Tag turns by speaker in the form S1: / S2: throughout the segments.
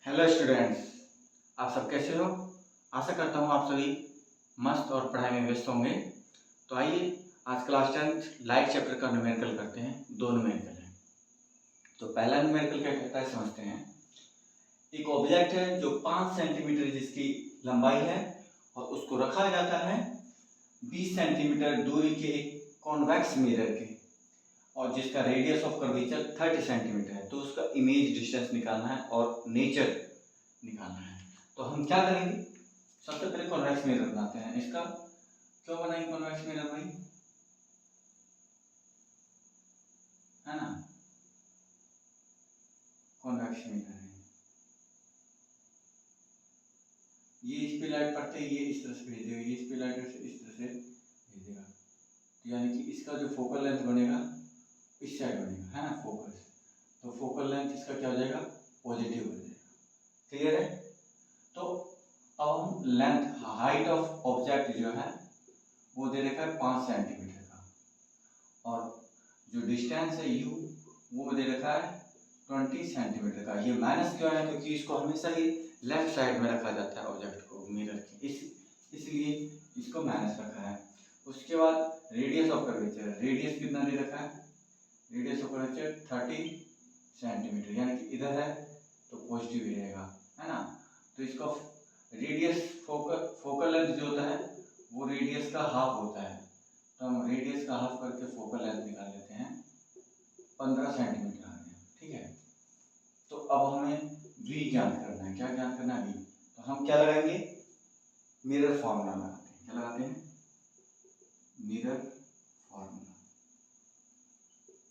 S1: Hello students, आप सब कैसे हो। आशा करता हूँ आप सभी मस्त और पढ़ाई में व्यस्त होंगे। तो आइए आज क्लास 10th लाइक चैप्टर का न्यूमेरिकल करते हैं। दो न्यूमेरिकल हैं। तो पहला न्यूमेरिकल क्या कहता है समझते हैं। एक ऑब्जेक्ट है जो 5 सेंटीमीटर जिसकी लंबाई है और उसको रखा जाता है 20 सेंटीमीटर दूरी के एक कॉन्वेक्स मिरर के, और जिसका रेडियस ऑफ कर्वेचर 30 सेंटीमीटर है। तो उसका इमेज डिस्टेंस निकालना है और नेचर निकालना है। तो हम क्या करेंगे, सबसे पहले कॉन्वेक्स मिरर बनाते हैं। इसका क्यों बनाएंगे कॉन्वेक्स मिरर भाई, है ना। कॉन्वेक्स मिरर है, ये इस पे लाइट पड़ते है, ये इस तरह से भेजेगा, ये इस पे लाइट इस तरह से भेजेगा। तो यानी कि इसका जो फोकल लेंथ बनेगा इस साइड बनेगा, है ना, फोकस। तो फोकल लेंथ इसका क्या हो जाएगा, पॉजिटिव हो जाएगा। क्लियर है। तो अब हम लेंथ हाइट ऑफ ऑब्जेक्ट जो है वो दे रखा है 5 सेंटीमीटर का, और जो डिस्टेंस है u वो दे रखा है 20 सेंटीमीटर का। ये माइनस क्यों है, क्योंकि इसको हमेशा ही लेफ्ट साइड में रखा जाता है ऑब्जेक्ट को मिरर के, इसलिए इसको माइनस रखा है। उसके बाद रेडियस ऑफ कर्वेचर, रेडियस कितना दे रखा है, रेडियस ऑफ कर्वेचर 30 सेंटीमीटर, यानी कि इधर है तो पॉजिटिव ही रहेगा, है ना। तो इसका रेडियस फोकल लेंथ जो होता है वो रेडियस का हाफ होता है। तो हम रेडियस का हाफ करके फोकल लेंथ निकाल लेते हैं, 15 सेंटीमीटर आ गया। ठीक है। तो अब हमें v ज्ञात करना है। क्या ज्ञात करना है, v। तो हम क्या लगाएंगे, मिरर फॉर्मूला लगाते हैं। क्या लगाते हैं, मिरर फॉर्मूला।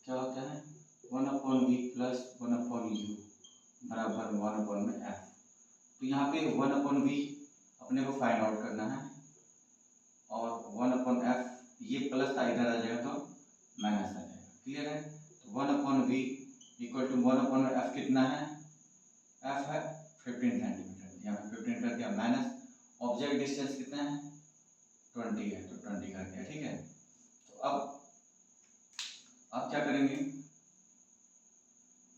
S1: क्या होता है, 1/v प्लस 1/u बराबर 1/f। तो यहाँ पे 1/v अपने को फाइंड आउट करना है, और 1/f ये प्लस था, इधर आ जाएगा तो माइनस आ जाएगा। क्लियर है। तो 1/v इक्वल टू 1/f कितना है, f है 15 सेंटीमीटर, यहाँ पे 15 कर दिया, माइनस ऑब्जेक्ट डिस्टेंस कितना है 20 है, तो 20 कर दिया। ठीक है। तो अब क्या करेंगे,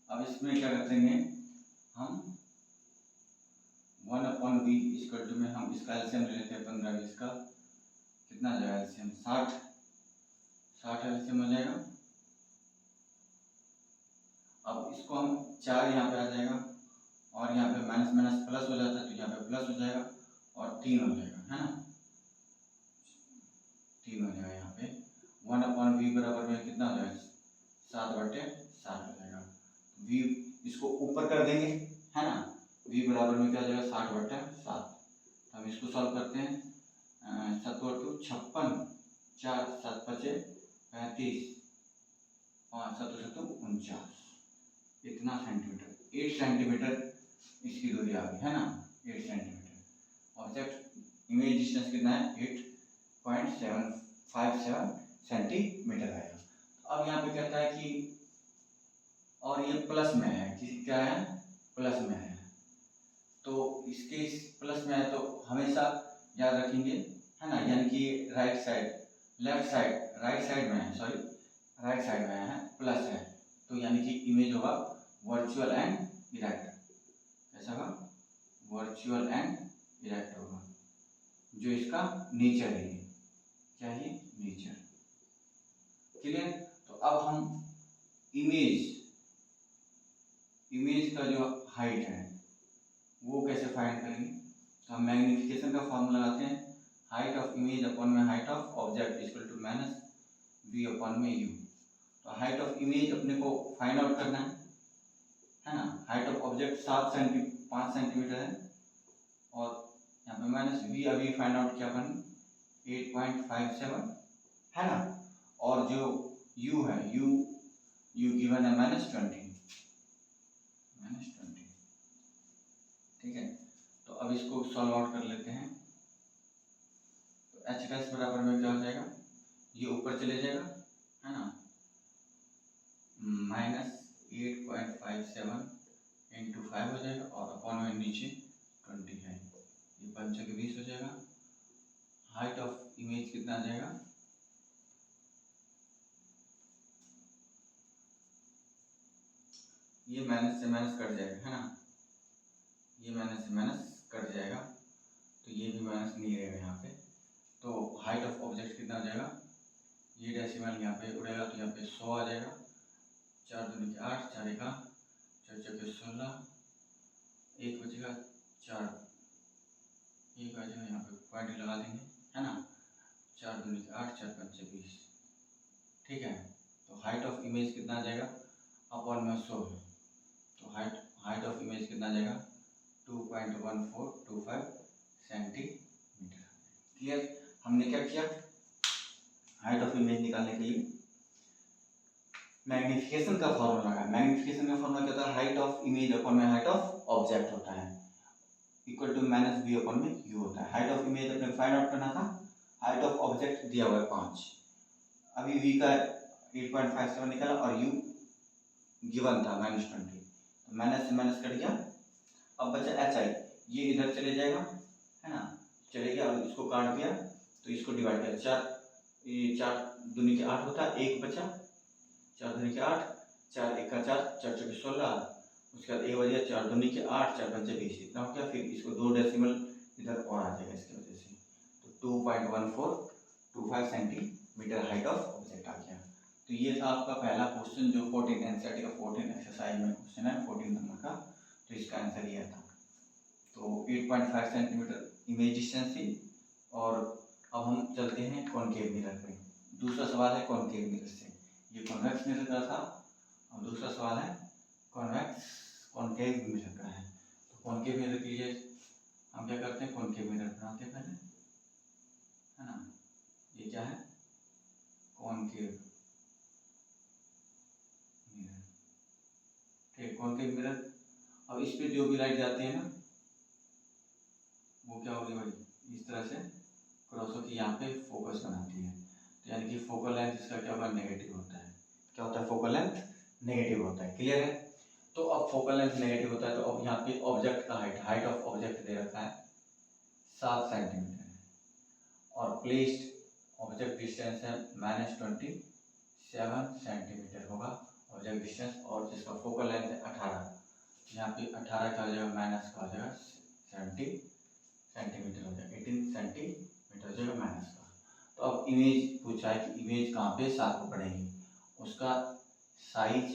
S1: अब इसमें क्या करेंगे हम 1/v इक्वल टू में हम इसका एलसीएम ले लेते हैं 15, इसका कितना जाएगा एलसीएम, 60 एलसीएम हो जाएगा। अब इसको हम 4 यहाँ पे आ जाएगा, और यहाँ पे माइनस माइनस प्लस हो जाता है, तो यहाँ पे प्लस हो जाएगा और 3 हो जाएगा, है ना, 3 हो जाएगा। यहाँ पे 1/v बराबर में कितना हो जाएगा, 7/7 हो जाएगा। v इसको ऊपर कर देंगे, है ना, v बराबर में क्या हो जाएगा 60/7। तो हम इसको सॉल्व करते हैं, 7×2 56, 4 7 5 35, 5 7 7 49, इतना सेंटीमीटर, 8 सेंटीमीटर इसकी दूरी आ गई, है ना, 8 सेंटीमीटर। ऑब्जेक्ट इमेज डिस्टेंस कितना है 8.757 सेंटीमीटर आएगा। अब यहाँ पे कहता है कि और ये प्लस में है, किसी क्या है, प्लस में है। तो इसके इस प्लस में है तो हमेशा याद रखेंगे, है ना, यानी कि right side, left side, right side में है, सॉरी राइट साइड में है, प्लस है। तो यानी कि इमेज होगा वर्चुअल एंड इरेक्ट। कैसा होगा, वर्चुअल एंड इरेक्ट होगा, जो इसका नेचर है। क्या है, नेचर। क्लियर। तो अब हम इमेज का जो हाइट है वो कैसे फाइंड करेंगे। तो हम मैग्निफिकेशन का फॉर्मूला लगाते हैं, हाइट ऑफ इमेज अपॉन में height of object equal to minus v upon में u। तो हाइट ऑफ इमेज अपने को फाइंड आउट करना है ना। हाइट ऑफ ऑब्जेक्ट 5 सेंटीमीटर है, और यहाँ पे माइनस v अभी फाइंड आउट किया अपन 8.57, है ना। और जो u है, u गिवन है -20। ठीक है। तो अब इसको सॉल्व आउट कर लेते हैं। तो एच डैश बराबर में क्या हो जाएगा, ये ऊपर चले जाएगा, है ना, -8.57 इंटू 5 हो जाएगा, और अपॉन में नीचे 20 है, ये 5 के 20 हो जाएगा। हाइट ऑफ इमेज कितना आ जाएगा, ये माइनस से माइनस कट जाएगा, है ना, ये माइनस से माइनस कट जाएगा, तो ये भी माइनस नहीं रहेगा यहाँ पे। तो हाइट ऑफ ऑब्जेक्ट कितना हो जाएगा, ये डेसिमल यहाँ पे उड़ेगा तो यहाँ पे 100 आ जाएगा। 4 दूनी 8, 4 एका 4 चौके 16, 1 बचेगा 4, 1 आ जाएगा, यहाँ पे पॉइंट लगा देंगे, है ना। 4 दूनी 8, 4 पंचे 20, ठीक है। तो हाइट ऑफ इमेज कितना आ जाएगा, अपॉन में 100 है, तो हाइट ऑफ इमेज कितना आ जाएगा 2.1425 सेंटीमीटर। क्लियर। हमने क्या किया, हाइट ऑफ इमेज निकालने के लिए मैग्निफिकेशन का फॉर्मूला लगाया। मैग्निफिकेशन का फॉर्मूला क्या होता है, हाइट ऑफ इमेज अपॉन में हाइट ऑफ ऑब्जेक्ट होता है, equal to minus B upon में यू होता है। हाइट ऑफ इमेज अपने फाइंड आउट करना था, हाइट ऑफ ऑब्जेक्ट दिया हुआ है 5, अभी वी का 8.57 निकला और यू गिवन था -20, तो माइनस से माइनस कट गया। अब बचा एच आई, ये इधर चले जाएगा, है ना, चले गया और इसको काट दिया तो इसको डिवाइड किया, 4 दूनी के 8 होता है, 1 बचा, 4 दूनी के 8, 4 1 का 4, 4 चौके 16, उसके बाद 1 बज गया, 4 दूनी के 8, 4 पंचे 20, इतना हो गया। फिर इसको 2 डेसिमल इधर और आ जाएगा इसकी वजह से, तो 2.1425 सेंटीमीटर हाइट ऑफ ऑब्जेक्ट आ गया। तो ये था आपका पहला क्वेश्चन जो 14 एनसीईआरटी का 14 एक्सरसाइज में क्वेश्चन है 14 नंबर का, तो इसका आंसर ये था। तो 8.5 सेंटीमीटर इमेज डिस्टेंस थी। और अब हम चलते हैं कॉनकेव मिरर पे। दूसरा सवाल है कॉनकेव मिरर से, ये कॉन्वेक्स मिरर का था और दूसरा सवाल है कॉनकेव मिरर का है। तो कॉनकेव मिरर के लिए हम क्या करते हैं, कॉनकेव मिरर बनाते हैं पहले, है ना। ये क्या है, कॉनकेव मिरर, ठीक, कॉनकेव मिरर। अब इस पे जो भी लाइट जाती है ना वो क्या होगी भाई, इस तरह से क्रॉस होकर यहाँ पे फोकस बनाती है, तो यानी कि फोकल लेंथ इसका क्या होगा, नेगेटिव होता है। क्या होता है, फोकल लेंथ नेगेटिव होता है। क्लियर है। तो अब फोकल लेंथ नेगेटिव होता है, तो अब यहाँ पे ऑब्जेक्ट का हाइट ऑफ ऑब्जेक्ट दे रखा है 7 सेंटीमीटर है, और प्लेस्ड ऑब्जेक्ट डिस्टेंस है -27 सेंटीमीटर होगा ऑब्जेक्ट डिस्टेंस, और जिसका फोकल लेंथ है 18, यहाँ पे 18 का हो जाएगा माइनस का हो जाएगा 70 सेंटीमीटर हो जाएगा, 18 सेंटीमीटर हो जाएगा माइनस का। तो अब इमेज पूछा है कि इमेज कहाँ पे 7 को पड़ेगी, उसका साइज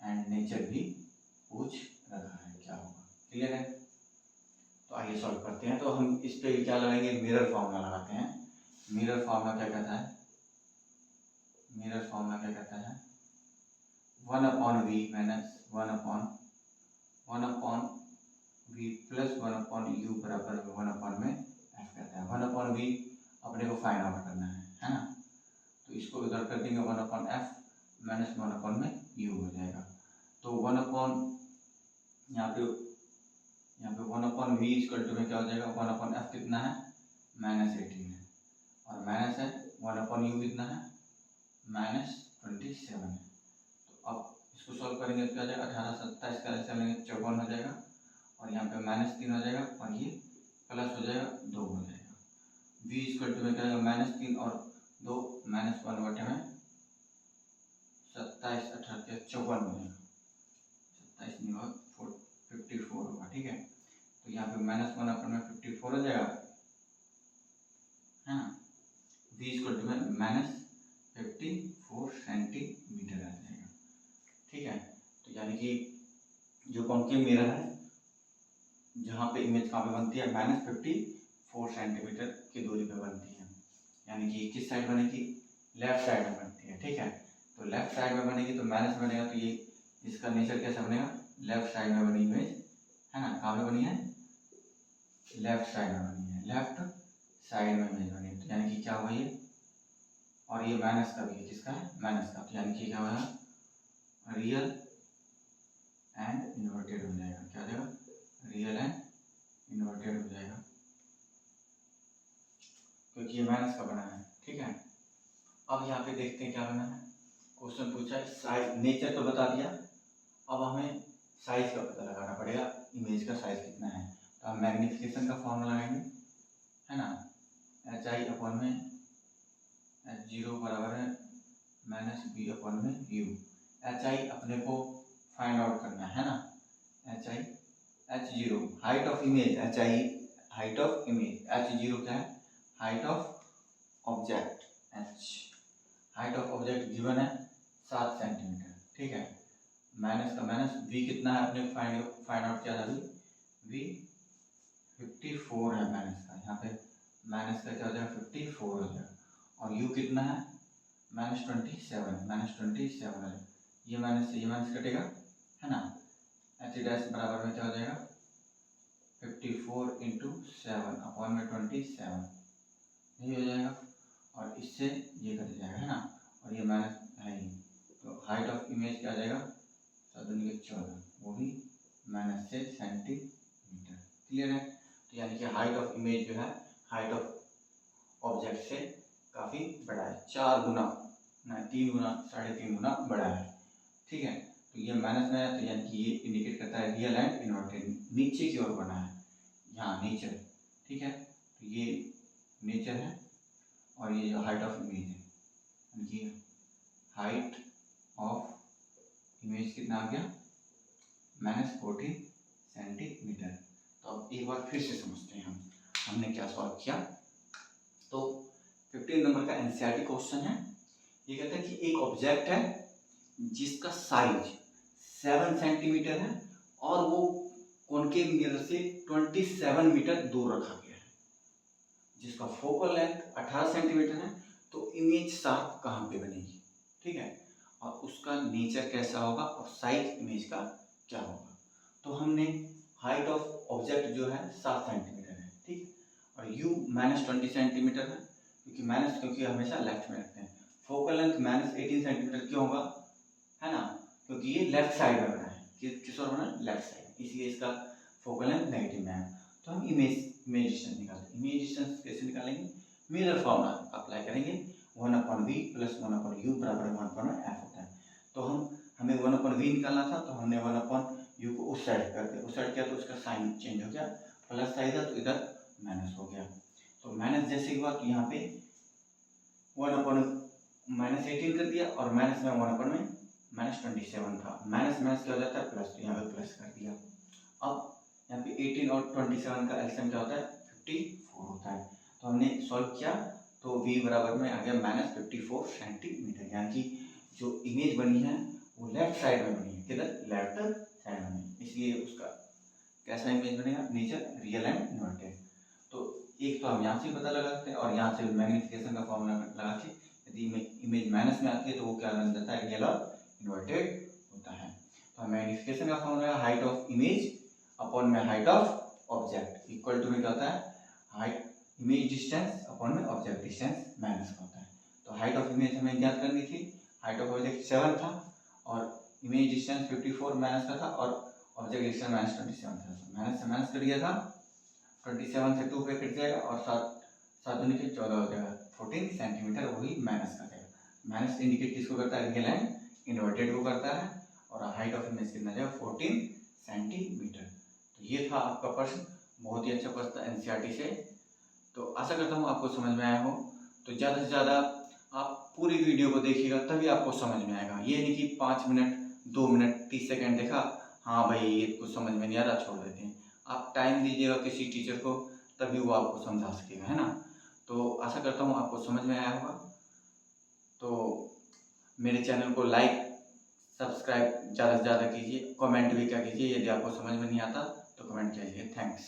S1: एंड नेचर भी पूछ रखा है, क्या होगा। क्लियर है। तो आइए सॉल्व करते हैं। तो हम इस पे क्या लगाएंगे, मिरर फॉर्मूला लगाते हैं। मिरर फॉर्मूला क्या कहता है, मिरर फॉर्मूला क्या कहता है, 1/v minus 1/v plus 1/u बराबर 1/f कहता है। 1/v अपने को फाइंड आउट करना है ना। तो इसको इधर कर देंगे, 1/f माइनस 1/u हो जाएगा। तो 1/, यहाँ पे 1/v इक्वल टू में क्या हो जाएगा, 1/f कितना है -18 है, और माइनस है 1/u कितना है -27 है। तो अब इसको सॉल्व करेंगे तो क्या हो जाएगा, 18 27 का ऐसे लेंगे 54 हो जाएगा, और यहाँ पे -3 हो जाएगा, और ये प्लस हो जाएगा 2 हो जाएगा। v इक्वल टू में क्या आएगा, -3 और 2 -1 बटे में 27 18 के 54 हो जाएगा, 27 नहीं होगा 54 होगा, ठीक है। तो यहाँ पे -1 अपन में 54 हो जाएगा, है ना। v इक्वल टू में -54 सेंटीमीटर आ जाएगा, ठीक है। तो यानी कि जो कॉनकेव मिरर है जहाँ पे इमेज कहाँ पे बनती है, -54 सेंटीमीटर की दूरी पे बनती है, यानी कि किस साइड बनेगी, लेफ्ट साइड में बनती है, ठीक है। तो लेफ्ट साइड में बनेगी तो माइनस बनेगा, तो ये इसका नेचर कैसा बनेगा, लेफ्ट साइड में बनी इमेज, है ना। कहाँ पे बनी है, लेफ्ट साइड में बनी है, लेफ्ट साइड में इमेज बनी है, तो यानी कि क्या हुआ ये, और ये माइनस का भी है, किसका है, माइनस का, तो यानी कि क्या हुआ, रियल एंड इन्वर्टेड हो जाएगा, क्या हो जाएगा, रियल एंड इन्वर्टेड हो जाएगा, क्योंकि ये माइनस का बना है, ठीक है। अब यहाँ पे देखते हैं क्या बना है, क्वेश्चन पूछा है साइज, नेचर तो बता दिया, अब हमें साइज का पता लगाना पड़ेगा, इमेज का साइज कितना है। तो हम मैग्निफिकेशन का फॉर्मूला लगाएंगे, है ना, HI/में H0 बराबर है -b/u। HI अपने को फाइंड आउट करना है ना, HI h0 height of image, hi height of image, h0 क्या है, height of object, h height of object given है 7 सेंटीमीटर, ठीक है। माइनस का माइनस, v कितना है अपने फाइंड आउट किया था, v 54 है माइनस का, यहाँ पे माइनस का क्या हो जाएगा 54 हो जाएगा, और u कितना है -27 हो जाएगा, ये माइनस से ये माइनस कटेगा, है ना। h डैश बराबर में क्या हो जाएगा 54 इंटू 7 अपॉन में 27, यही हो जाएगा, और इससे ये कट जाएगा, है ना, और ये माइनस है ही, तो हाइट ऑफ इमेज क्या आ जाएगा 7×14, वो भी माइनस से सेंटीमीटर, क्लियर है। तो यानी कि हाइट ऑफ इमेज जो है हाइट ऑफ ऑब्जेक्ट से काफ़ी बड़ा है, 4 गुना ना 3 गुना 3.5 गुना बड़ा है, ठीक है। तो ये माइनस में है, तो यानी कि ये इंडिकेट करता है रियल एंड इन्वर्टेड, नीचे की ओर बना है, यहाँ नेचर, ठीक है। तो ये नेचर है, और ये जो हाइट ऑफ इमेज है, ये हाइट ऑफ इमेज कितना आ गया -14 सेंटीमीटर। तो अब एक बार फिर से समझते हैं हमने क्या सॉल्व किया। तो 15 नंबर का एनसीईआरटी क्वेश्चन है, ये कहता है कि एक ऑब्जेक्ट है जिसका साइज 7 सेंटीमीटर है और वो कॉनकेव मिरर से 27 मीटर दूर रखा गया है, जिसका फोकल लेंथ 18 सेंटीमीटर है, तो इमेज साफ कहाँ पे बनेगी, ठीक है, और उसका नेचर कैसा होगा और साइज इमेज का क्या होगा। तो हमने हाइट ऑफ ऑब्जेक्ट जो है 7 सेंटीमीटर है, ठीक, और u -20 सेंटीमीटर है, क्योंकि हमेशा लेफ्ट में रखते हैं। फोकल लेंथ -18 सेंटीमीटर क्यों होगा, है ना, क्योंकि ये लेफ्ट साइड में बना है, किस ओर बना है, लेफ्ट साइड, इसलिए इसका फोकल लेंथ नेगेटिव में है। तो हम इमेज डिस्टेंस निकालते हैं, इमेज डिस्टेंस कैसे निकालेंगे, मिरर फॉर्मूला अप्लाई करेंगे, 1/v + 1/u बराबर 1/f होता है। तो हमें 1/v निकालना था, तो हमने 1/u को उस साइड कर दिया, उस साइड किया तो उसका साइन चेंज हो गया, प्लस साइड है तो इधर माइनस हो गया, तो माइनस जैसे हुआ तो यहाँ पे 1/-18 कर दिया, और माइनस में 1 में -27 था, माइनस माइनस क्या हो जाता है प्लस, तो यहाँ पे प्लस कर दिया। अब यहाँ पे 18 और 27 का एलसीएम क्या होता है 54 होता है। तो हमने सॉल्व किया तो v बराबर में आ गया -54 सेंटीमीटर, यानी कि जो इमेज बनी है वो लेफ्ट साइड में बनी है, किधर, लेफ्ट साइड में, इसलिए उसका कैसा इमेज बनेगा, नेचर रियल एंड इन्वर्टेड। तो एक तो हम यहाँ से पता लगा सकते हैं, और यहाँ से मैग्निफिकेशन का फॉर्मूला लगा के यदि इमेज माइनस में आती है तो वो क्या बन जाता है, रियल और इन्वर्टेड होता है। तो मैग्निफिकेशन का formula height of image upon में height of object equal to में क्या होता है, हाइट इमेज डिस्टेंस अपॉन में ऑब्जेक्ट डिस्टेंस माइनस का होता है। तो हाइट ऑफ इमेज हमें ज्ञात करनी थी, हाइट ऑफ ऑब्जेक्ट 7 था और इमेज डिस्टेंस 54 माइनस का था, और ऑब्जेक्ट डिस्टेंस -27 था, माइनस से माइनस कट गया था, 27 से 2 पे कट जाएगा, और 7 दूनी 14 हो जाएगा, 14 सेंटीमीटर, वही माइनस का जाएगा। माइनस इंडिकेट किसको करता है, रियल एंड इन्वर्टेड को करता है, और हाइट ऑफ इमेज कितना जाएगा 14 सेंटीमीटर। तो ये था आपका प्रश्न, बहुत ही अच्छा प्रश्न था एनसीईआरटी से। तो आशा करता हूँ आपको समझ में आया हो। तो ज़्यादा से ज़्यादा आप पूरी वीडियो को देखिएगा, तभी आपको समझ में आएगा। ये नहीं कि 5 मिनट 2 मिनट 30 सेकंड देखा, हाँ भाई ये कुछ समझ में नहीं आ रहा, छोड़ देते हैं। आप टाइम दीजिएगा किसी टीचर को, तभी वो आपको समझा सकेगा, है ना। तो आशा करता हूँ आपको समझ में आया होगा। तो मेरे चैनल को लाइक सब्सक्राइब ज़्यादा से ज़्यादा कीजिए, कमेंट भी क्या कीजिए, यदि आपको समझ में नहीं आता तो कमेंट कीजिए। थैंक्स।